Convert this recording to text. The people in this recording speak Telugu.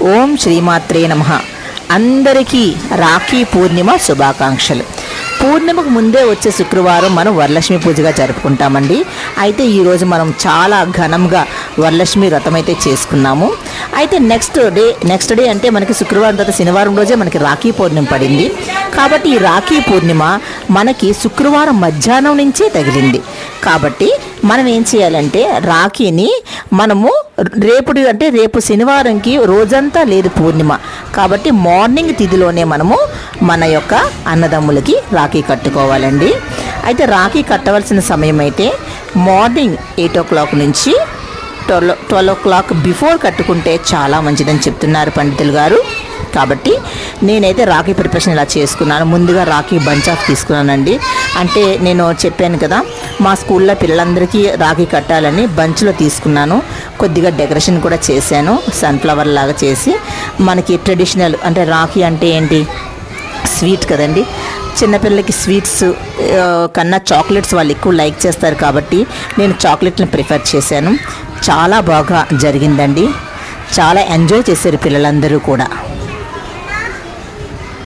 ఓం శ్రీమాత్రే నమః. అందరికీ రాఖీ పూర్ణిమ శుభాకాంక్షలు. పూర్ణిమకు ముందే వచ్చే శుక్రవారం మనం వరలక్ష్మి పూజగా జరుపుకుంటామండి. అయితే ఈరోజు మనం చాలా ఘనంగా వరలక్ష్మి వ్రతం అయితే చేసుకున్నాము. అయితే నెక్స్ట్ డే అంటే మనకి శుక్రవారం తర్వాత శనివారం రోజే మనకి రాఖీ పూర్ణిమ పడింది. కాబట్టి ఈ రాఖీ పూర్ణిమ మనకి శుక్రవారం మధ్యాహ్నం నుంచే తగిలింది. కాబట్టి మనం ఏం చేయాలంటే రాఖీని మనము రేపు శనివారంకి రోజంతా లేదు పూర్ణిమ. కాబట్టి మార్నింగ్ తిథిలోనే మనము మన యొక్క అన్నదమ్ములకి రాఖీ కట్టుకోవాలండి. అయితే రాఖీ కట్టవలసిన సమయం అయితే మార్నింగ్ 8 o'clock నుంచి 12 o'clock బిఫోర్ కట్టుకుంటే చాలా మంచిదని చెప్తున్నారు పండితులు గారు. కాబట్టి నేనైతే రాఖీ ప్రిపరేషన్ ఇలా చేసుకున్నాను. ముందుగా రాఖీ బంచ్ ఆఫ్ తీసుకున్నానండి. అంటే నేను చెప్పాను కదా, మా స్కూల్లో పిల్లలందరికీ రాఖీ కట్టాలని బంచ్లో తీసుకున్నాను. కొద్దిగా డెకరేషన్ కూడా చేశాను, సన్ఫ్లవర్ లాగా చేసి. మనకి ట్రెడిషనల్ అంటే రాఖీ అంటే ఏంటి, స్వీట్ కదండి. చిన్నపిల్లలకి స్వీట్స్ కన్నా చాక్లెట్స్ వాళ్ళు ఎక్కువ లైక్ చేస్తారు. కాబట్టి నేను చాక్లెట్ని ప్రిఫర్ చేశాను. చాలా బాగా జరిగిందండి. చాలా ఎంజాయ్ చేశారు పిల్లలందరూ కూడా.